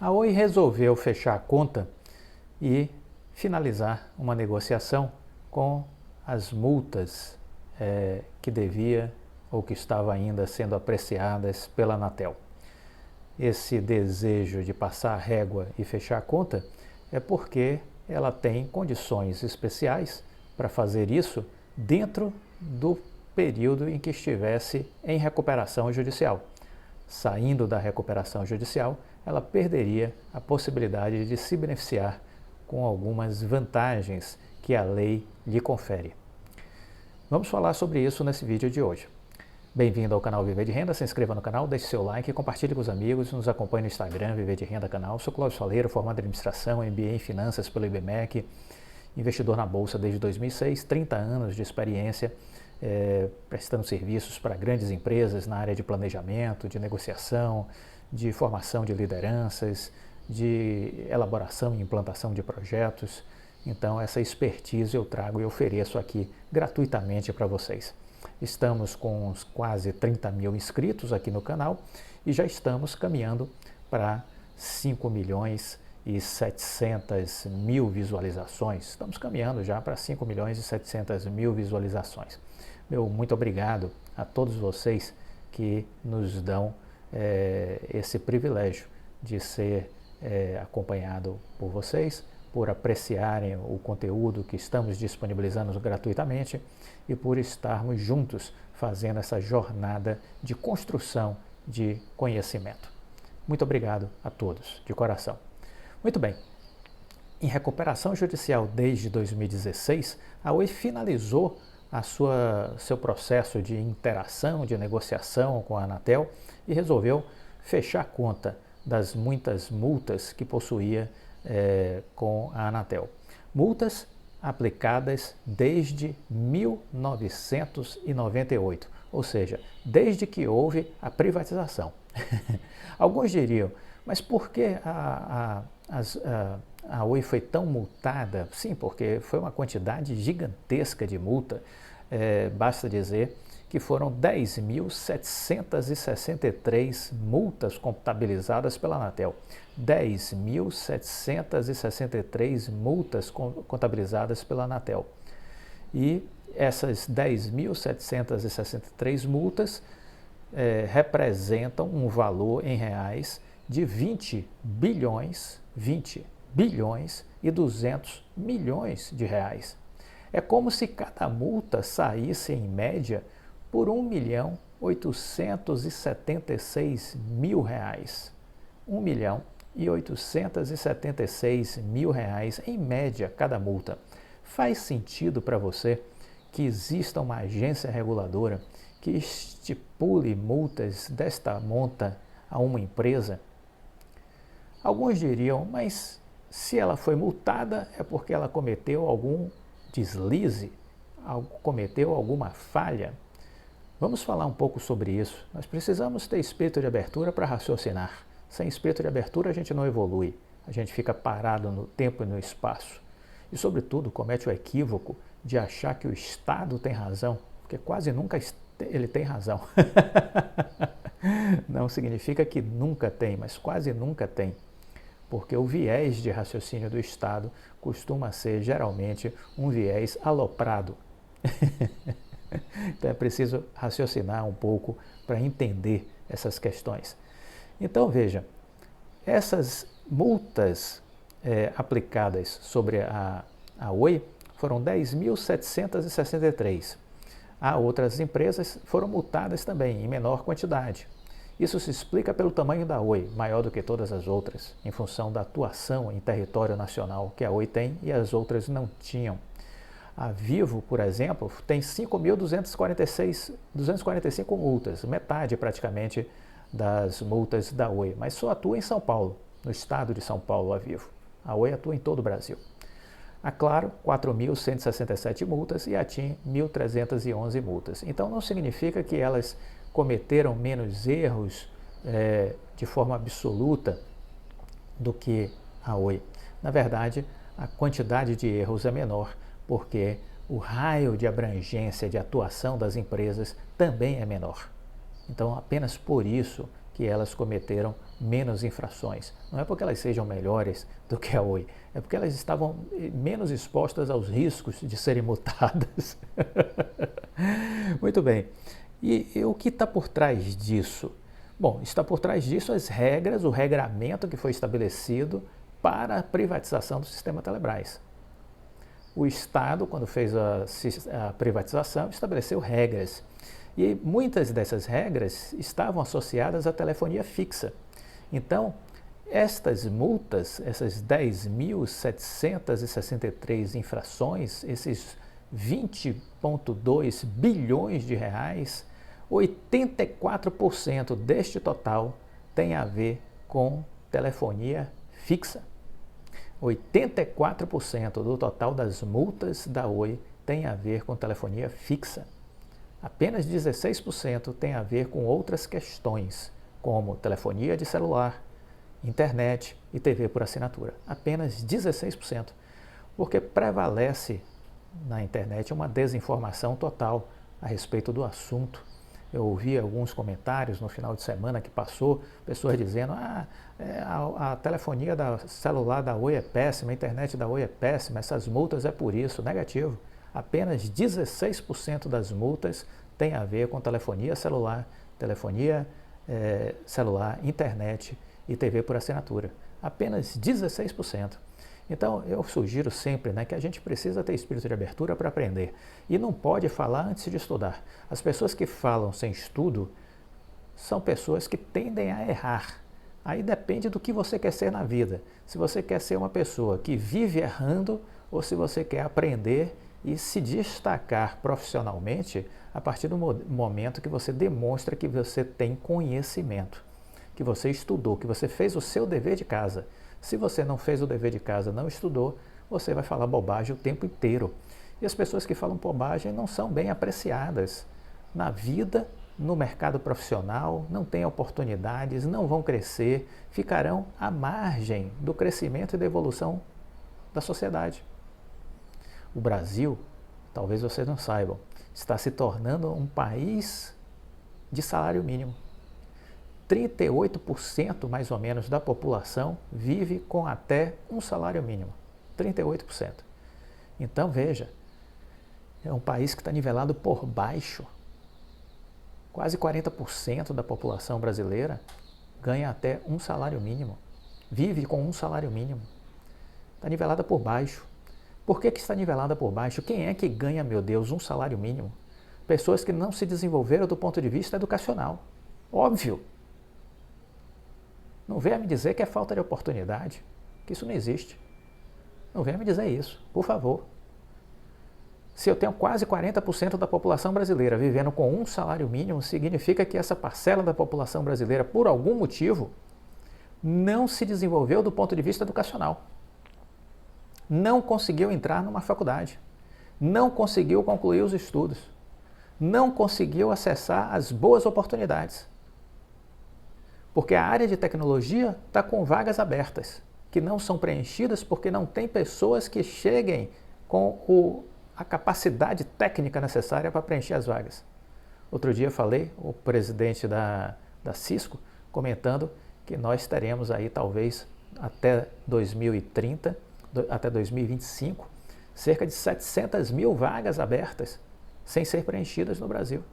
A Oi resolveu fechar a conta e finalizar uma negociação com as multas que devia ou que estava ainda sendo apreciadas pela Anatel. Esse desejo de passar a régua e fechar a conta é porque ela tem condições especiais para fazer isso dentro do período em que estivesse em recuperação judicial. Saindo da recuperação judicial, ela perderia a possibilidade de se beneficiar com algumas vantagens que a lei lhe confere. Vamos falar sobre isso nesse vídeo de hoje. Bem-vindo ao canal Viver de Renda, se inscreva no canal, deixe seu like, compartilhe com os amigos, nos acompanhe no Instagram, Viver de Renda canal. Sou Cláudio Faleiro, formado em administração, MBA em finanças pelo IBMEC, investidor na Bolsa desde 2006, 30 anos de experiência prestando serviços para grandes empresas na área de planejamento, de negociação, de formação de lideranças, de elaboração e implantação de projetos. Então, essa expertise eu trago e ofereço aqui gratuitamente para vocês. Estamos com uns quase 30 mil inscritos aqui no canal e já estamos caminhando para 5 milhões e 700 mil visualizações. Estamos caminhando já para 5 milhões e 700 mil visualizações. Meu muito obrigado a todos vocês que nos dão esse privilégio de ser acompanhado por vocês, por apreciarem o conteúdo que estamos disponibilizando gratuitamente e por estarmos juntos fazendo essa jornada de construção de conhecimento. Muito obrigado a todos, de coração. Muito bem, em recuperação judicial desde 2016, a Oi finalizou seu processo de interação, de negociação com a Anatel e resolveu fechar a conta das muitas multas que possuía com a Anatel. Multas aplicadas desde 1998, ou seja, desde que houve a privatização. Alguns diriam, mas por que a Oi foi tão multada? Sim, porque foi uma quantidade gigantesca de multa. Basta dizer que foram 10.763 multas contabilizadas pela Anatel. 10.763 multas contabilizadas pela Anatel. E essas 10.763 multas representam um valor em reais de 20 bilhões e 200 milhões de reais. É como se cada multa saísse em média por R$1.876.000. R$1.876.000 em média cada multa. Faz sentido para você que exista uma agência reguladora que estipule multas desta monta a uma empresa? Alguns diriam, mas se ela foi multada é porque ela cometeu algum deslize, cometeu alguma falha. Vamos falar um pouco sobre isso. Nós precisamos ter espírito de abertura para raciocinar. Sem espírito de abertura a gente não evolui, a gente fica parado no tempo e no espaço. E, sobretudo, comete o equívoco de achar que o Estado tem razão, porque quase nunca ele tem razão. Não significa que nunca tem, mas quase nunca tem. Porque o viés de raciocínio do Estado costuma ser, geralmente, um viés aloprado. Então é preciso raciocinar um pouco para entender essas questões. Então veja, essas multas aplicadas sobre a Oi foram 10.763. Outras empresas foram multadas também, em menor quantidade. Isso se explica pelo tamanho da Oi, maior do que todas as outras, em função da atuação em território nacional que a Oi tem e as outras não tinham. A Vivo, por exemplo, tem 5.245 multas, metade praticamente das multas da Oi, mas só atua em São Paulo, no estado de São Paulo, a Vivo. A Oi atua em todo o Brasil. A Claro, 4.167 multas e a TIM, 1.311 multas. Então não significa que elas cometeram menos erros de forma absoluta do que a Oi. Na verdade, a quantidade de erros é menor, porque o raio de abrangência de atuação das empresas também é menor. Então, apenas por isso que elas cometeram menos infrações. Não é porque elas sejam melhores do que a Oi, é porque elas estavam menos expostas aos riscos de serem multadas. Muito bem. E o que está por trás disso? Bom, está por trás disso as regras, o regramento que foi estabelecido para a privatização do sistema Telebrás. O Estado, quando fez a privatização, estabeleceu regras. E muitas dessas regras estavam associadas à telefonia fixa. Então, estas multas, essas 10.763 infrações, esses 20,2 bilhões de reais, 84% deste total tem a ver com telefonia fixa. 84% do total das multas da Oi tem a ver com telefonia fixa. Apenas 16% tem a ver com outras questões, como telefonia de celular, internet e TV por assinatura. Apenas 16%, porque prevalece na internet uma desinformação total a respeito do assunto. Eu ouvi alguns comentários no final de semana que passou, pessoas dizendo a telefonia celular da Oi é péssima, a internet da Oi é péssima, essas multas é por isso. Negativo. Apenas 16% das multas tem a ver com telefonia celular, internet e TV por assinatura. Apenas 16%. Então, eu sugiro sempre que a gente precisa ter espírito de abertura para aprender. E não pode falar antes de estudar. As pessoas que falam sem estudo são pessoas que tendem a errar. Aí depende do que você quer ser na vida. Se você quer ser uma pessoa que vive errando ou se você quer aprender e se destacar profissionalmente a partir do momento que você demonstra que você tem conhecimento, que você estudou, que você fez o seu dever de casa. Se você não fez o dever de casa, não estudou, você vai falar bobagem o tempo inteiro. E as pessoas que falam bobagem não são bem apreciadas na vida, no mercado profissional, não têm oportunidades, não vão crescer, ficarão à margem do crescimento e da evolução da sociedade. O Brasil, talvez vocês não saibam, está se tornando um país de salário mínimo. 38% mais ou menos da população vive com até um salário mínimo. 38%. Então veja, é um país que está nivelado por baixo. Quase 40% da população brasileira ganha até um salário mínimo. Vive com um salário mínimo. Está nivelada por baixo. Por que está nivelada por baixo? Quem é que ganha, meu Deus, um salário mínimo? Pessoas que não se desenvolveram do ponto de vista educacional. Óbvio. Não venha me dizer que é falta de oportunidade, que isso não existe. Não venha me dizer isso, por favor. Se eu tenho quase 40% da população brasileira vivendo com um salário mínimo, significa que essa parcela da população brasileira, por algum motivo, não se desenvolveu do ponto de vista educacional. Não conseguiu entrar numa faculdade. Não conseguiu concluir os estudos. Não conseguiu acessar as boas oportunidades. Porque a área de tecnologia está com vagas abertas, que não são preenchidas porque não tem pessoas que cheguem com a capacidade técnica necessária para preencher as vagas. Outro dia falei, o presidente da Cisco comentando que nós teremos aí talvez até 2030, até 2025, cerca de 700 mil vagas abertas sem ser preenchidas no Brasil,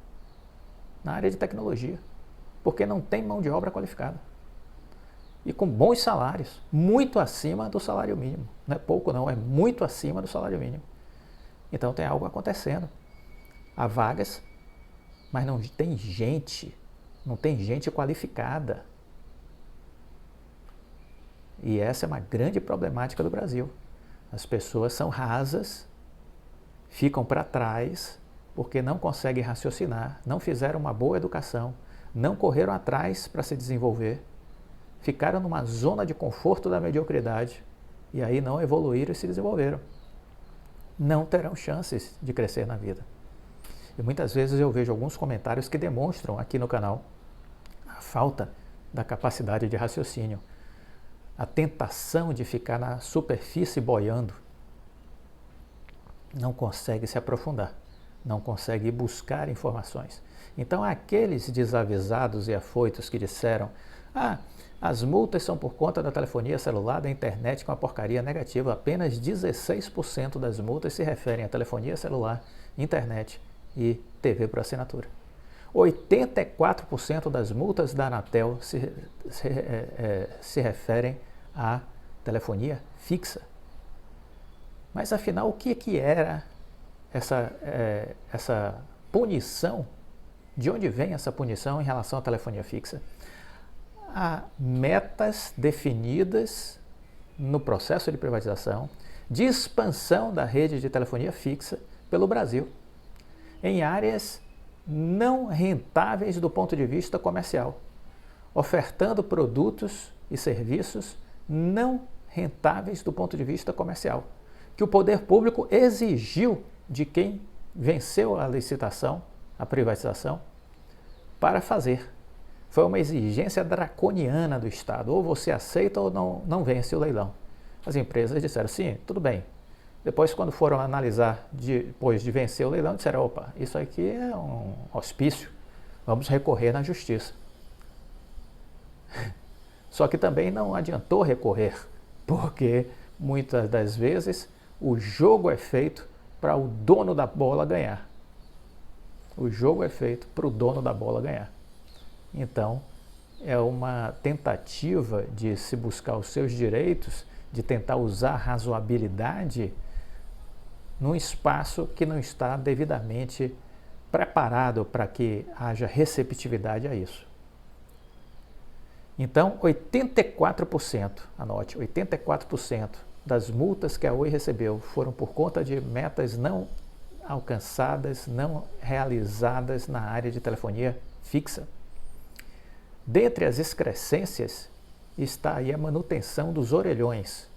na área de tecnologia. Porque não tem mão de obra qualificada. E com bons salários, muito acima do salário mínimo. Não é pouco não, é muito acima do salário mínimo. Então tem algo acontecendo. Há vagas, mas não tem gente qualificada. E essa é uma grande problemática do Brasil. As pessoas são rasas, ficam para trás, porque não conseguem raciocinar, não fizeram uma boa educação, não correram atrás para se desenvolver, ficaram numa zona de conforto da mediocridade e aí não evoluíram e se desenvolveram. Não terão chances de crescer na vida. E muitas vezes eu vejo alguns comentários que demonstram aqui no canal a falta da capacidade de raciocínio, a tentação de ficar na superfície boiando. Não consegue se aprofundar, não consegue buscar informações. Então, aqueles desavisados e afoitos que disseram Ah, as multas são por conta da telefonia celular, da internet com a porcaria negativa. Apenas 16% das multas se referem à telefonia celular, internet e TV por assinatura. 84% das multas da Anatel se referem à telefonia fixa. Mas afinal, o que era essa punição? De onde vem essa punição em relação à telefonia fixa? Há metas definidas no processo de privatização de expansão da rede de telefonia fixa pelo Brasil, em áreas não rentáveis do ponto de vista comercial, ofertando produtos e serviços não rentáveis do ponto de vista comercial, que o poder público exigiu de quem venceu a licitação, a privatização, para fazer. Foi uma exigência draconiana do Estado, ou você aceita ou não vence o leilão. As empresas disseram, sim, tudo bem. Depois, quando foram analisar, depois de vencer o leilão, disseram, opa, isso aqui é um hospício, vamos recorrer na justiça. Só que também não adiantou recorrer, porque muitas das vezes o jogo é feito para o dono da bola ganhar. O jogo é feito para o dono da bola ganhar. Então, é uma tentativa de se buscar os seus direitos, de tentar usar a razoabilidade num espaço que não está devidamente preparado para que haja receptividade a isso. Então, 84%, anote, 84% das multas que a Oi recebeu foram por conta de metas não alcançadas, não realizadas na área de telefonia fixa. Dentre as excrescências está aí a manutenção dos orelhões.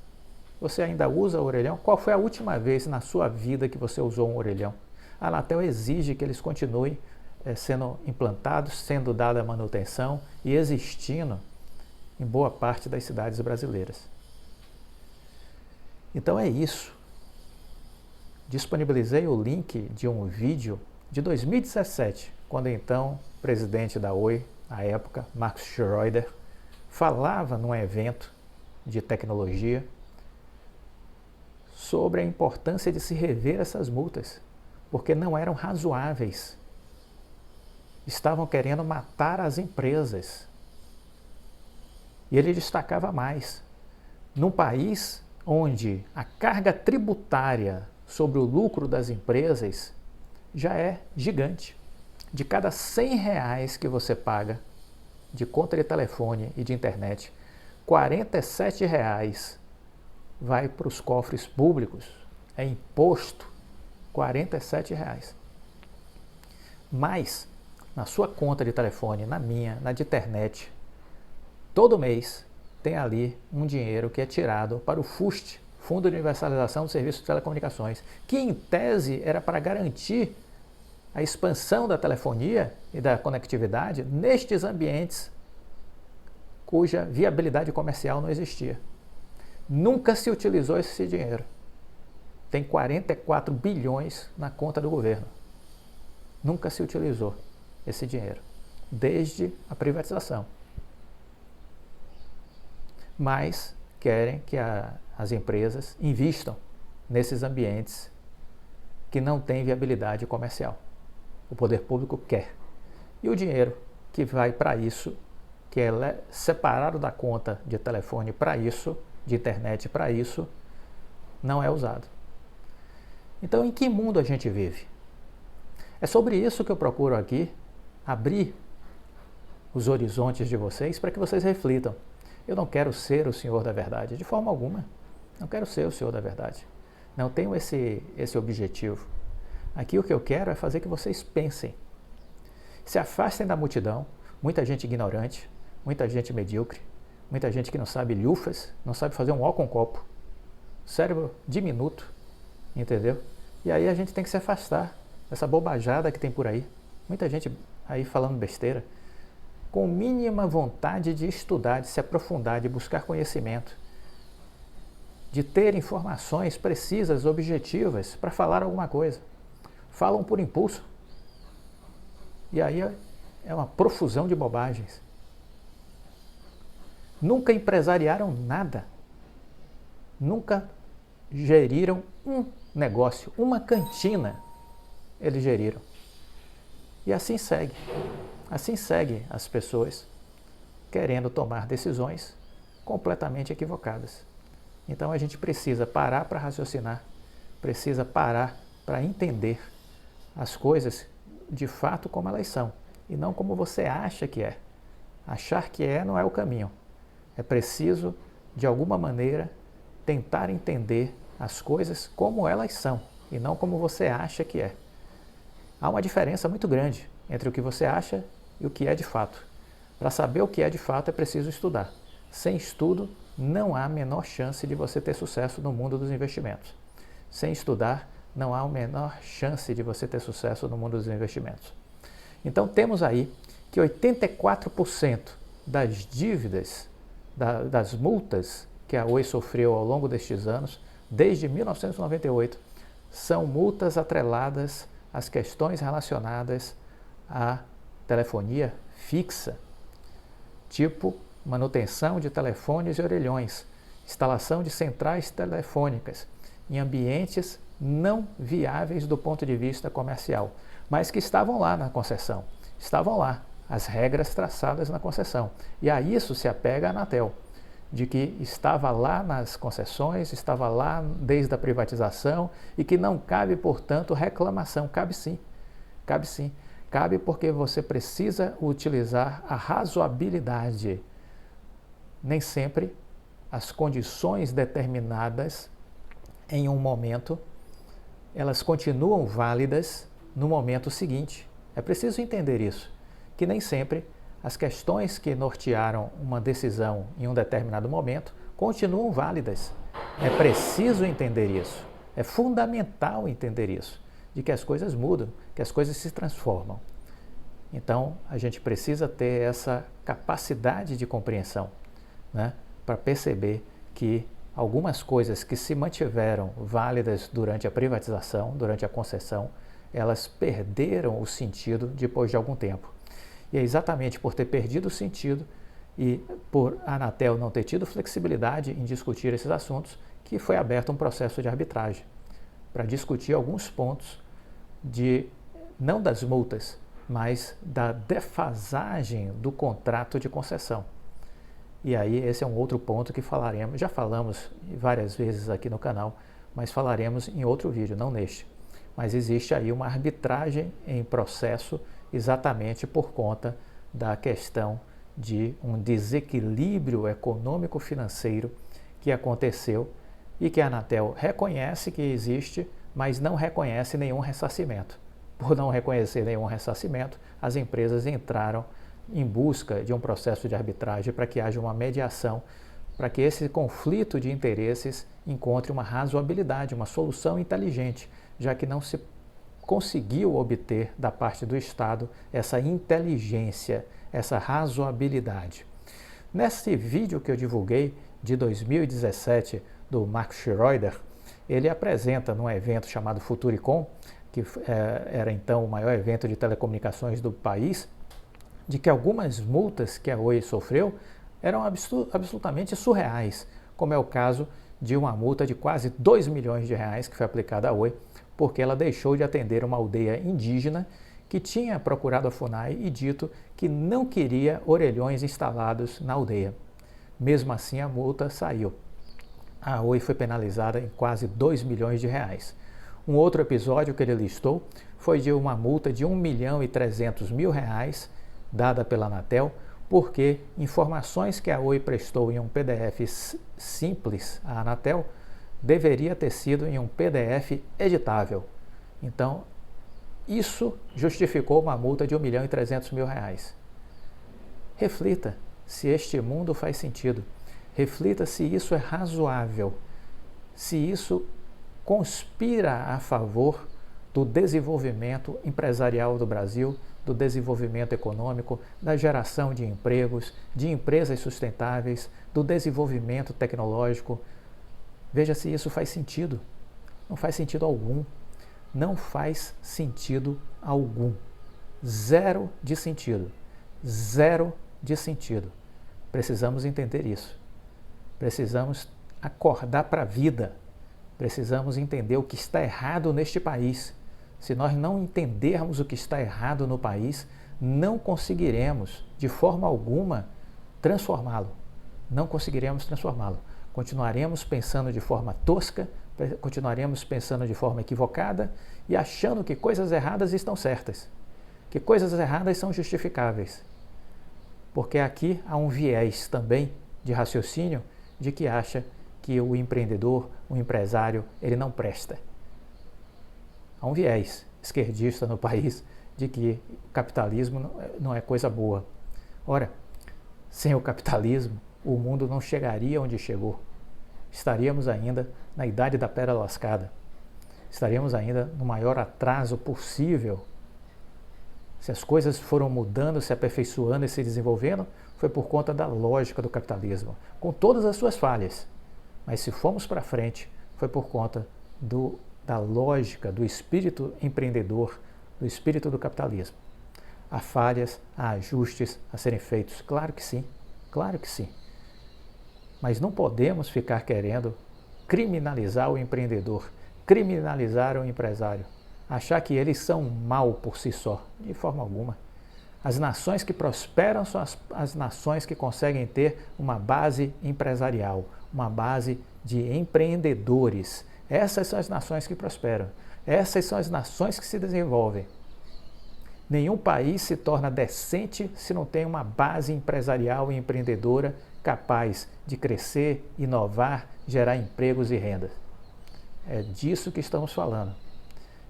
Você ainda usa orelhão? Qual foi a última vez na sua vida que você usou um orelhão? A Anatel exige que eles continuem sendo implantados, sendo dada manutenção e existindo em boa parte das cidades brasileiras. Então é isso. Disponibilizei o link de um vídeo de 2017, quando então o presidente da Oi, à época, Markus Schroeder, falava num evento de tecnologia sobre a importância de se rever essas multas, porque não eram razoáveis. Estavam querendo matar as empresas. E ele destacava mais. Num país onde a carga tributária sobre o lucro das empresas já é gigante. De cada R$100 que você paga de conta de telefone e de internet, R$47 vai para os cofres públicos. É imposto, R$47. Mas, na sua conta de telefone, na minha, na de internet, todo mês tem ali um dinheiro que é tirado para o FUST, Fundo de Universalização do Serviço de Telecomunicações, que em tese era para garantir a expansão da telefonia e da conectividade nestes ambientes cuja viabilidade comercial não existia. Nunca se utilizou esse dinheiro. Tem 44 bilhões na conta do governo. Nunca se utilizou esse dinheiro, desde a privatização. Mas querem que as empresas invistam nesses ambientes que não têm viabilidade comercial. O poder público quer. E o dinheiro que vai para isso, que é separado da conta de telefone para isso, de internet para isso, não é usado. Então, em que mundo a gente vive? É sobre isso que eu procuro aqui abrir os horizontes de vocês para que vocês reflitam. Eu não quero ser o senhor da verdade, de forma alguma. Não quero ser o senhor da verdade. Não tenho esse objetivo. Aqui o que eu quero é fazer que vocês pensem. Se afastem da multidão, muita gente ignorante, muita gente medíocre, muita gente que não sabe lhufas, não sabe fazer um ó com copo. Cérebro diminuto, entendeu? E aí a gente tem que se afastar dessa bobajada que tem por aí. Muita gente aí falando besteira, com mínima vontade de estudar, de se aprofundar, de buscar conhecimento, de ter informações precisas, objetivas, para falar alguma coisa. Falam por impulso. E aí é uma profusão de bobagens. nunca empresariaram nada, nunca geriram um negócio, uma cantina eles geriram. E assim segue as pessoas querendo tomar decisões completamente equivocadas. Então a gente precisa parar para raciocinar, precisa parar para entender as coisas de fato como elas são e não como você acha que é. Achar que é não é o caminho. É preciso, de alguma maneira, tentar entender as coisas como elas são e não como você acha que é. Há uma diferença muito grande entre o que você acha e o que é de fato. Para saber o que é de fato é preciso estudar. Sem estudo, não há a menor chance de você ter sucesso no mundo dos investimentos. Sem estudar, não há a menor chance de você ter sucesso no mundo dos investimentos. Então temos aí que 84% das dívidas, das multas que a Oi sofreu ao longo destes anos, desde 1998, são multas atreladas às questões relacionadas à telefonia fixa, tipo manutenção de telefones e orelhões, instalação de centrais telefônicas em ambientes não viáveis do ponto de vista comercial, mas que estavam lá na concessão, estavam lá as regras traçadas na concessão. E a isso se apega a Anatel, de que estava lá nas concessões, estava lá desde a privatização e que não cabe, portanto, reclamação. Cabe sim, cabe sim. Cabe porque você precisa utilizar a razoabilidade. Nem sempre as condições determinadas em um momento, elas continuam válidas no momento seguinte. É preciso entender isso, que nem sempre as questões que nortearam uma decisão em um determinado momento continuam válidas. É preciso entender isso. É fundamental entender isso, de que as coisas mudam, que as coisas se transformam. Então, a gente precisa ter essa capacidade de compreensão, né, para perceber que algumas coisas que se mantiveram válidas durante a privatização, durante a concessão, elas perderam o sentido depois de algum tempo. E é exatamente por ter perdido o sentido e por a Anatel não ter tido flexibilidade em discutir esses assuntos que foi aberto um processo de arbitragem para discutir alguns pontos não das multas, mas da defasagem do contrato de concessão. E aí esse é um outro ponto que falaremos, já falamos várias vezes aqui no canal, mas falaremos em outro vídeo, não neste. Mas existe aí uma arbitragem em processo exatamente por conta da questão de um desequilíbrio econômico-financeiro que aconteceu e que a Anatel reconhece que existe, mas não reconhece nenhum ressarcimento. Por não reconhecer nenhum ressarcimento, as empresas entraram em busca de um processo de arbitragem para que haja uma mediação, para que esse conflito de interesses encontre uma razoabilidade, uma solução inteligente, já que não se conseguiu obter da parte do Estado essa inteligência, essa razoabilidade. Nesse vídeo que eu divulguei de 2017 do Mark Schroeder, ele apresenta num evento chamado Futuricom, que era então o maior evento de telecomunicações do país, de que algumas multas que a Oi sofreu eram absolutamente surreais, como é o caso de uma multa de quase 2 milhões de reais que foi aplicada à Oi, porque ela deixou de atender uma aldeia indígena que tinha procurado a FUNAI e dito que não queria orelhões instalados na aldeia. Mesmo assim, a multa saiu. A Oi foi penalizada em quase 2 milhões de reais. Um outro episódio que ele listou foi de uma multa de 1.300.000 reais dada pela Anatel, porque informações que a Oi prestou em um PDF simples à Anatel deveria ter sido em um PDF editável. Então, isso justificou uma multa de 1.300.000 reais. Reflita se este mundo faz sentido. Reflita se isso é razoável, se isso conspira a favor do desenvolvimento empresarial do Brasil, do desenvolvimento econômico, da geração de empregos, de empresas sustentáveis, do desenvolvimento tecnológico. Veja se isso faz sentido. Não faz sentido algum. Não faz sentido algum. Zero de sentido. Zero de sentido. Precisamos entender isso. Precisamos acordar para a vida. Precisamos entender o que está errado neste país. Se nós não entendermos o que está errado no país, não conseguiremos, de forma alguma, transformá-lo. Não conseguiremos transformá-lo. Continuaremos pensando de forma tosca, continuaremos pensando de forma equivocada e achando que coisas erradas estão certas, que coisas erradas são justificáveis. Porque aqui há um viés também de raciocínio de que acha que o empreendedor, o empresário, ele não presta. Há um viés esquerdista no país de que o capitalismo não é coisa boa. Ora, sem o capitalismo, o mundo não chegaria onde chegou. Estaríamos ainda na idade da pedra lascada. Estaríamos ainda no maior atraso possível. Se as coisas foram mudando, se aperfeiçoando e se desenvolvendo, foi por conta da lógica do capitalismo, com todas as suas falhas. Mas se fomos para frente, foi por conta da lógica, do espírito empreendedor, do espírito do capitalismo. Há falhas, há ajustes a serem feitos, claro que sim, claro que sim. Mas não podemos ficar querendo criminalizar o empreendedor, criminalizar o empresário, achar que eles são mal por si só, de forma alguma. As nações que prosperam são as nações que conseguem ter uma base empresarial, uma base de empreendedores. Essas são as nações que prosperam, essas são as nações que se desenvolvem. Nenhum país se torna decente se não tem uma base empresarial e empreendedora capaz de crescer, inovar, gerar empregos e rendas. É disso que estamos falando.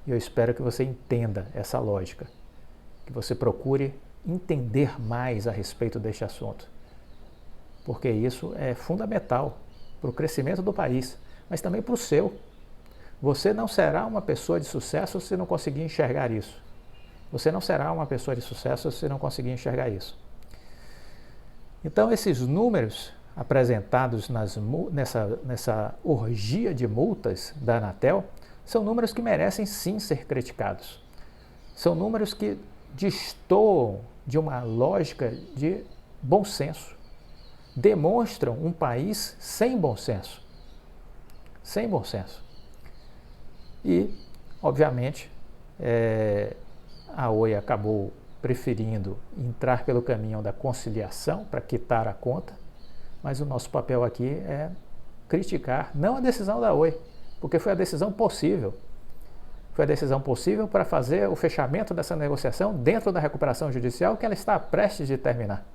E eu espero que você entenda essa lógica, que você procure entender mais a respeito deste assunto, porque isso é fundamental para o crescimento do país, mas também para o seu. Você não será uma pessoa de sucesso se não conseguir enxergar isso. Você não será uma pessoa de sucesso se não conseguir enxergar isso. Então, esses números apresentados nessa orgia de multas da Anatel são números que merecem sim ser criticados. São números que destoam de uma lógica de bom senso. Demonstram um país sem bom senso. Sem bom senso. E, obviamente, a Oi acabou preferindo entrar pelo caminho da conciliação para quitar a conta, mas o nosso papel aqui é criticar, não a decisão da Oi, porque foi a decisão possível. Foi a decisão possível para fazer o fechamento dessa negociação dentro da recuperação judicial que ela está prestes de terminar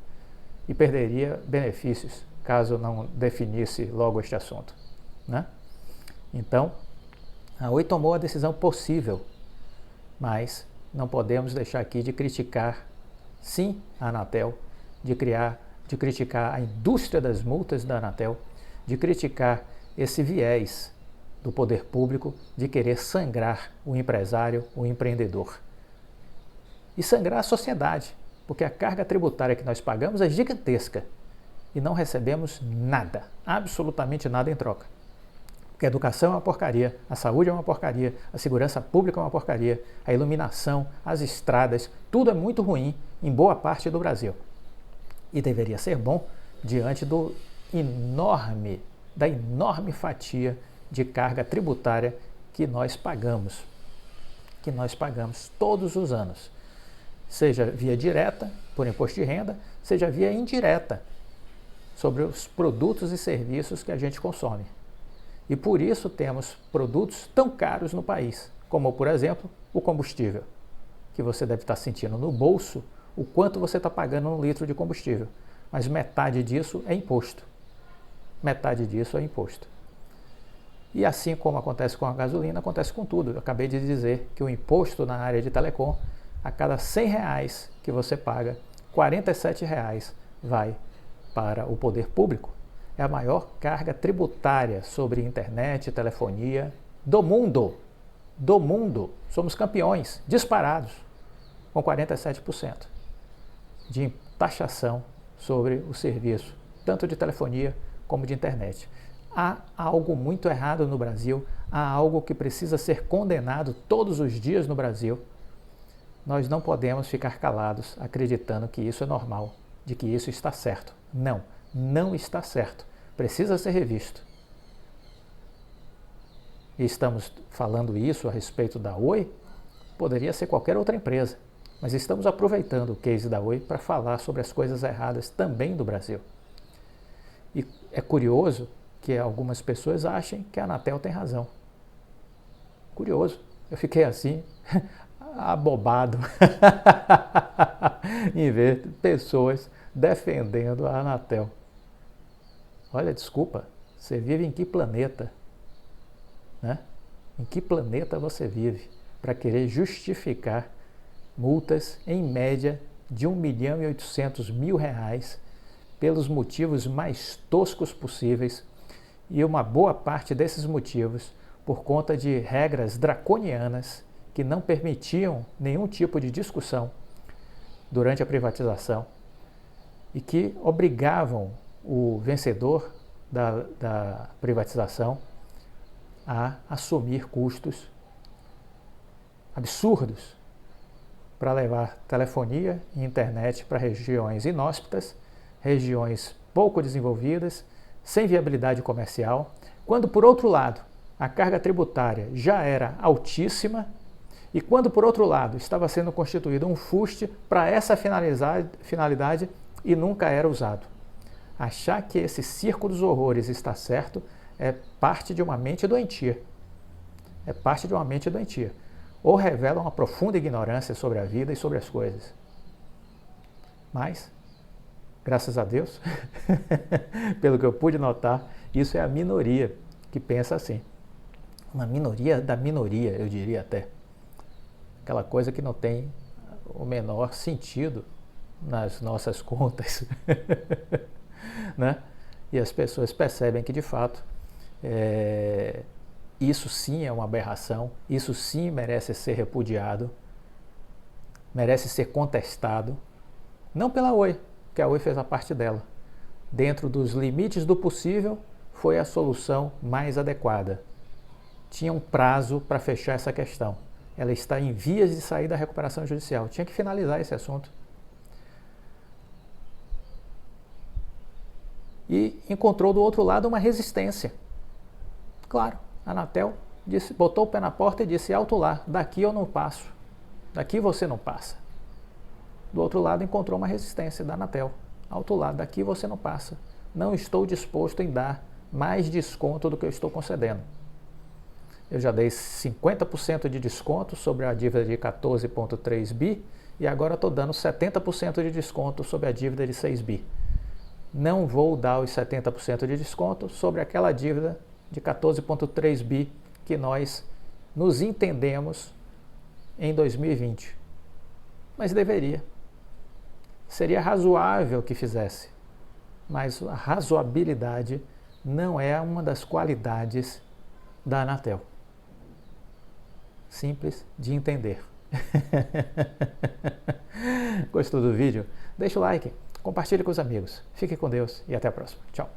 e perderia benefícios caso não definisse logo este assunto, né? Então, a Oi tomou a decisão possível, mas não podemos deixar aqui de criticar, sim, a Anatel, de criticar a indústria das multas da Anatel, de criticar esse viés do poder público de querer sangrar o empresário, o empreendedor. E sangrar a sociedade, porque a carga tributária que nós pagamos é gigantesca e não recebemos nada, absolutamente nada em troca. Porque a educação é uma porcaria, a saúde é uma porcaria, a segurança pública é uma porcaria, a iluminação, as estradas, tudo é muito ruim em boa parte do Brasil. E deveria ser bom diante da enorme fatia de carga tributária que nós pagamos todos os anos, seja via direta, por imposto de renda, seja via indireta, sobre os produtos e serviços que a gente consome. E por isso temos produtos tão caros no país, como, por exemplo, o combustível, que você deve estar sentindo no bolso o quanto você está pagando um litro de combustível, mas metade disso é imposto. Metade disso é imposto. E assim como acontece com a gasolina, acontece com tudo. Eu acabei de dizer que o imposto na área de telecom, a cada R$100 que você paga, R$47 vai para o poder público. É a maior carga tributária sobre internet e telefonia do mundo. Do mundo. Somos campeões, disparados, com 47% de taxação sobre o serviço, tanto de telefonia como de internet. Há algo muito errado no Brasil, há algo que precisa ser condenado todos os dias no Brasil. Nós não podemos ficar calados acreditando que isso é normal, de que isso está certo. Não, não está certo, precisa ser revisto. E estamos falando isso a respeito da Oi, poderia ser qualquer outra empresa, mas estamos aproveitando o case da Oi para falar sobre as coisas erradas também do Brasil. E é curioso que algumas pessoas achem que a Anatel tem razão. Curioso, eu fiquei assim, abobado, em ver pessoas defendendo a Anatel. Olha, desculpa, você vive em que planeta? Né? Em que planeta você vive para querer justificar multas em média de R$1.800.000 pelos motivos mais toscos possíveis, e uma boa parte desses motivos por conta de regras draconianas que não permitiam nenhum tipo de discussão durante a privatização e que obrigavam o vencedor da privatização a assumir custos absurdos para levar telefonia e internet para regiões inóspitas, regiões pouco desenvolvidas, sem viabilidade comercial, quando, por outro lado, a carga tributária já era altíssima e quando, por outro lado, estava sendo constituído um fuste para essa finalidade e nunca era usado. Achar que esse circo dos horrores está certo é parte de uma mente doentia. É parte de uma mente doentia. Ou revela uma profunda ignorância sobre a vida e sobre as coisas. Mas, graças a Deus, pelo que eu pude notar, isso é a minoria que pensa assim. Uma minoria da minoria, eu diria até. Aquela coisa que não tem o menor sentido nas nossas contas. Né? E as pessoas percebem que, de fato, isso sim é uma aberração, isso sim merece ser repudiado, merece ser contestado, não pela Oi, que a Oi fez a parte dela. Dentro dos limites do possível, foi a solução mais adequada. Tinha um prazo para fechar essa questão. Ela está em vias de sair da recuperação judicial. Tinha que finalizar esse assunto. E encontrou do outro lado uma resistência. Claro, a Anatel botou o pé na porta e disse: alto lá, daqui eu não passo, daqui você não passa. Do outro lado encontrou uma resistência da Anatel: alto lá, daqui você não passa, não estou disposto em dar mais desconto do que eu estou concedendo. Eu já dei 50% de desconto sobre a dívida de 14,3 bi e agora estou dando 70% de desconto sobre a dívida de 6 bi. Não vou dar os 70% de desconto sobre aquela dívida de 14,3 bi que nós nos entendemos em 2020. Mas deveria. Seria razoável que fizesse. Mas a razoabilidade não é uma das qualidades da Anatel. Simples de entender. Gostou do vídeo? Deixa o like, compartilhe com os amigos. Fique com Deus e até a próxima. Tchau.